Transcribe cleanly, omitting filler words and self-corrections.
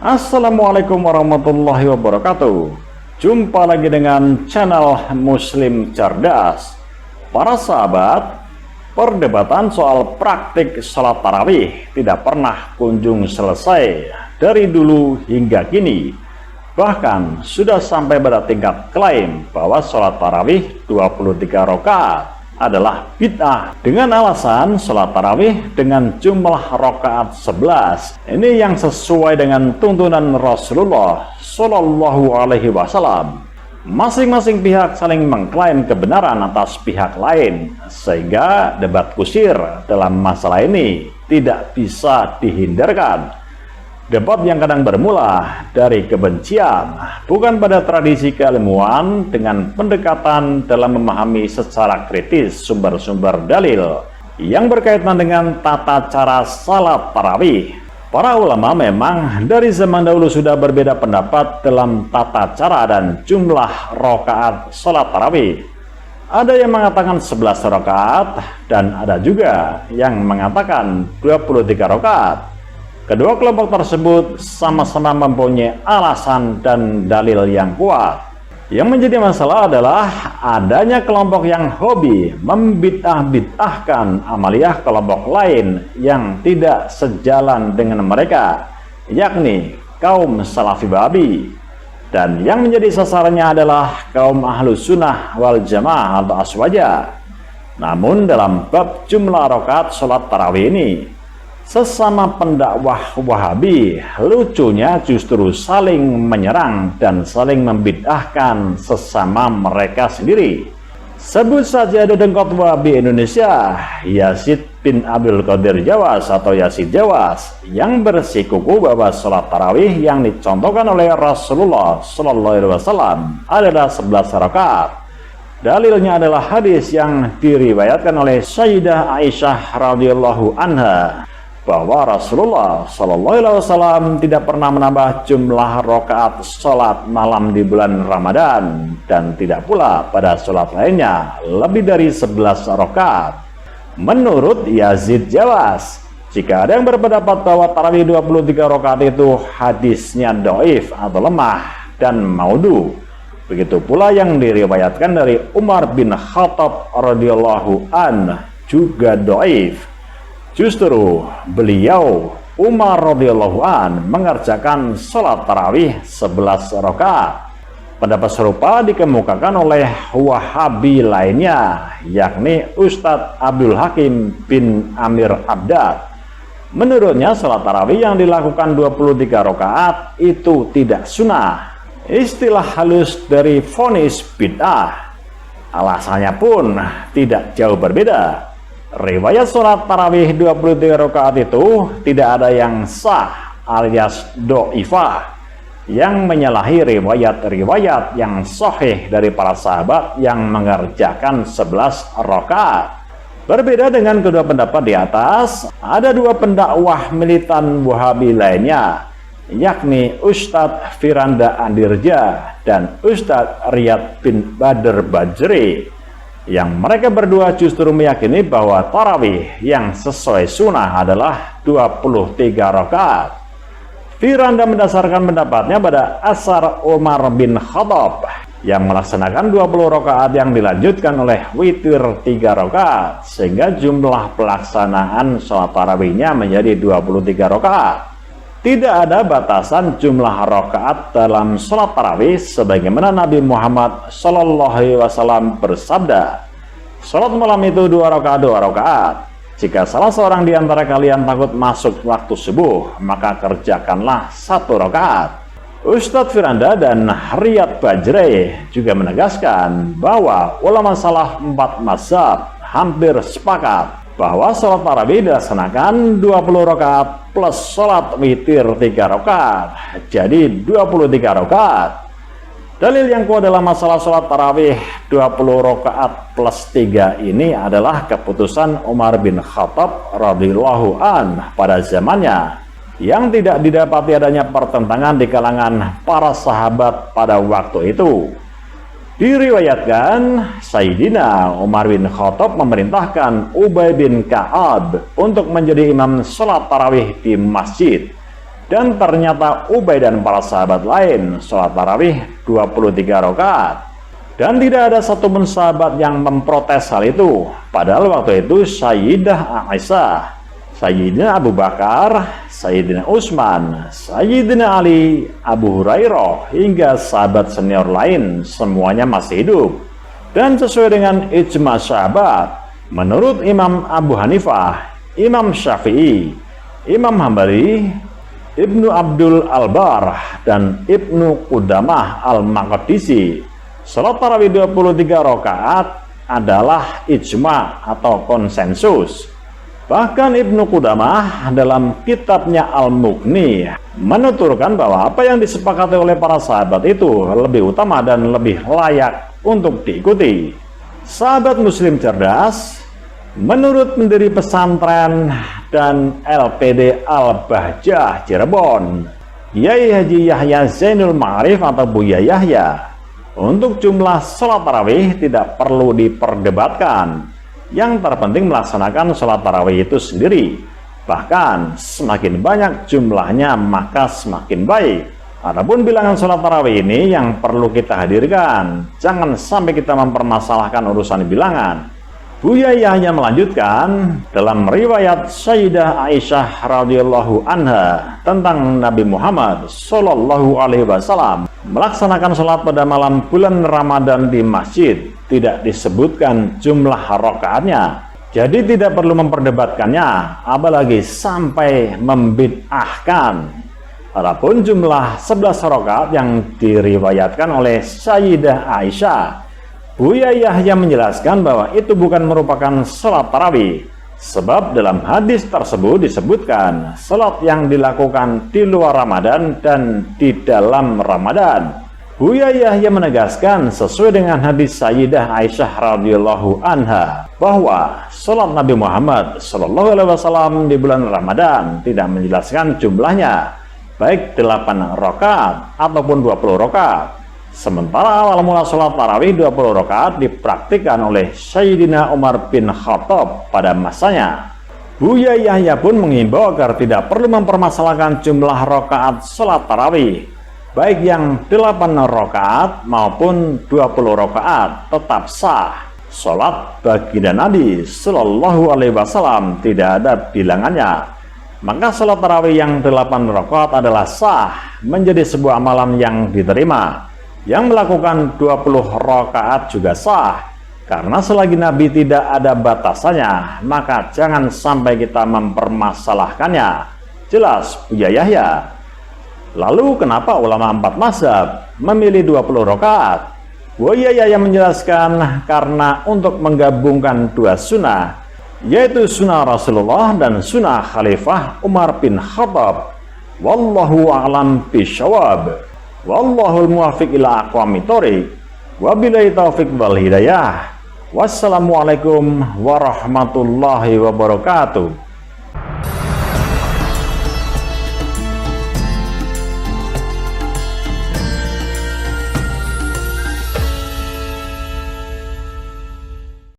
Assalamualaikum warahmatullahi wabarakatuh. Jumpa lagi dengan channel Muslim Cerdas. Para sahabat, perdebatan soal praktik sholat tarawih tidak pernah kunjung selesai dari dulu hingga kini. Bahkan sudah sampai pada tingkat klaim bahwa sholat tarawih 23 rakaat adalah bid'ah dengan alasan sholat tarawih dengan jumlah rakaat 11. Ini yang sesuai dengan tuntunan Rasulullah Shallallahu Alaihi Wasallam. Masing-masing pihak saling mengklaim kebenaran atas pihak lain, sehingga debat kusir dalam masalah ini tidak bisa dihindarkan. Debat yang kadang bermula dari kebencian, bukan pada tradisi keilmuan dengan pendekatan dalam memahami secara kritis sumber-sumber dalil yang berkaitan dengan tata cara salat tarawih. Para ulama memang dari zaman dahulu sudah berbeda pendapat dalam tata cara dan jumlah rakaat salat tarawih. Ada yang mengatakan 11 rakaat dan ada juga yang mengatakan 23 rakaat. Kedua kelompok tersebut sama-sama mempunyai alasan dan dalil yang kuat. Yang menjadi masalah adalah adanya kelompok yang hobi membid'ah-bid'ahkan amaliyah kelompok lain yang tidak sejalan dengan mereka, yakni kaum Salafi Babi. Dan yang menjadi sasarannya adalah kaum Ahlus Sunnah wal Jamaah atau Aswaja. Namun dalam bab jumlah rakaat sholat tarawih ini, sesama pendakwah Wahabi lucunya justru saling menyerang dan saling membid'ahkan sesama mereka sendiri. Sebut saja dedengkot Wahabi Indonesia, Yazid bin Abdul Qadir Jawas atau Yazid Jawas, yang bersikuku bahwa sholat tarawih yang dicontohkan oleh Rasulullah Shallallahu Alaihi Wasallam adalah 11 rakaat. Dalilnya adalah hadis yang diriwayatkan oleh Sayyidah Aisyah radhiyallahu anha, bahwa Rasulullah Shallallahu Alaihi Wasallam tidak pernah menambah jumlah rakaat sholat malam di bulan Ramadan dan tidak pula pada sholat lainnya lebih dari 11 rakaat. Menurut Yazid Jawas, jika ada yang berpendapat bahwa tarawih 23 rakaat itu hadisnya dhaif atau lemah dan maudhu, begitu pula yang diriwayatkan dari Umar bin Khattab radhiyallahu an juga dhaif. Justru beliau Umar radhiyallahu an mengerjakan sholat tarawih 11 rakaat. Pendapat serupa dikemukakan oleh Wahabi lainnya, yakni Ustadz Abdul Hakim bin Amir Abdad. Menurutnya sholat tarawih yang dilakukan 23 rakaat itu tidak sunnah, istilah halus dari vonis bid'ah. Alasannya pun tidak jauh berbeda. Riwayat sholat tarawih 23 rakaat itu tidak ada yang sah alias do'ifah, yang menyalahi riwayat-riwayat yang sahih dari para sahabat yang mengerjakan 11 rakaat. Berbeda dengan kedua pendapat di atas, ada dua pendakwah militan Wahabi lainnya, yakni Ustadz Firanda Andirja dan Ustadz Riyad bin Badr Bajri, yang mereka berdua justru meyakini bahwa tarawih yang sesuai sunnah adalah 23 rakaat. Firanda mendasarkan pendapatnya pada asar Umar bin Khattab yang melaksanakan 20 rakaat yang dilanjutkan oleh witir 3 rakaat, sehingga jumlah pelaksanaan sholat tarawihnya menjadi 23 rakaat. Tidak ada batasan jumlah rakaat dalam sholat tarawih, sebagaimana Nabi Muhammad Shallallahu Alaihi Wasallam bersabda, sholat malam itu 2 rakaat. Jika salah seorang di antara kalian takut masuk waktu subuh, maka kerjakanlah 1 rakaat. Ustadz Firanda dan Riyad Bajri juga menegaskan bahwa ulama salah 4 mazhab hampir sepakat bahwa sholat tarawih dilaksanakan 20 rakaat plus sholat witir 3 rakaat, jadi 23 rakaat. Dalil yang kuat dalam masalah sholat tarawih 20 rakaat plus 3 ini adalah keputusan Umar bin Khattab radhiyallahu an pada zamannya, yang tidak didapati adanya pertentangan di kalangan para sahabat pada waktu itu. Diriwayatkan Sayyidina Umar bin Khattab memerintahkan Ubay bin Ka'ab untuk menjadi imam sholat tarawih di masjid. Dan ternyata Ubay dan para sahabat lain sholat tarawih 23 rakaat. Dan tidak ada satupun sahabat yang memprotes hal itu. Padahal waktu itu Sayyidah Aisyah, Sayyidina Abu Bakar, Sayyidina Utsman, Sayyidina Ali, Abu Hurairah, hingga sahabat senior lain semuanya masih hidup. Dan sesuai dengan ijma sahabat, menurut Imam Abu Hanifah, Imam Syafi'i, Imam Hambali, Ibnu Abdul Albar, dan Ibnu Qudamah Al-Maqdisi, salat tarawih 23 rakaat adalah ijma atau konsensus. Bahkan Ibnu Qudamah dalam kitabnya Al-Mughni menuturkan bahwa apa yang disepakati oleh para sahabat itu lebih utama dan lebih layak untuk diikuti. Sahabat muslim cerdas, menurut pendiri pesantren dan LPD Al-Bahjah Cirebon, Yai Haji Yahya Zainul Ma'arif atau Buya Yahya, untuk jumlah sholat tarawih tidak perlu diperdebatkan. Yang terpenting melaksanakan sholat tarawih itu sendiri. Bahkan semakin banyak jumlahnya maka semakin baik. Adapun bilangan sholat tarawih ini yang perlu kita hadirkan. Jangan sampai kita mempermasalahkan urusan bilangan. Buya Yahya melanjutkan dalam riwayat Sayyidah Aisyah radhiyallahu anha tentang Nabi Muhammad sallallahu alaihi wasallam melaksanakan sholat pada malam bulan Ramadan di masjid. Tidak disebutkan jumlah rakaatnya, jadi tidak perlu memperdebatkannya, apalagi sampai membid'ahkan. Adapun jumlah 11 rakaat yang diriwayatkan oleh Sayyidah Aisyah, Buya Yahya menjelaskan bahwa itu bukan merupakan sholat tarawih, sebab dalam hadis tersebut disebutkan sholat yang dilakukan di luar Ramadan dan di dalam Ramadan. Buya Yahya menegaskan sesuai dengan hadis Sayyidah Aisyah radhiyallahu anha bahwa sholat Nabi Muhammad sallallahu alaihi wasallam di bulan Ramadan tidak menjelaskan jumlahnya, baik 8 rakaat ataupun 20 rakaat. Sementara awal mula sholat tarawih 20 rakaat dipraktikkan oleh Sayyidina Umar bin Khattab pada masanya. Buya Yahya pun mengimbau agar tidak perlu mempermasalahkan jumlah rakaat sholat tarawih, baik yang 8 rakaat maupun 20 rakaat tetap sah. Sholat baginda Nabi Sallallahu Alaihi Wasallam tidak ada bilangannya. Maka sholat tarawih yang 8 rakaat adalah sah, menjadi sebuah amalan yang diterima. Yang melakukan 20 rakaat juga sah, karena selagi Nabi tidak ada batasannya, maka jangan sampai kita mempermasalahkannya. Jelas Buya Yahya. Lalu kenapa ulama 4 mazhab memilih 20 rakaat? Buya Yahya menjelaskan karena untuk menggabungkan 2 sunnah, yaitu sunnah Rasulullah dan sunnah Khalifah Umar bin Khattab. Wallahu a'lam bishawab. Wallahul muwaffiq ila aqwamit thoriq. Wabillahi taufiq wal hidayah. Wassalamualaikum warahmatullahi wabarakatuh.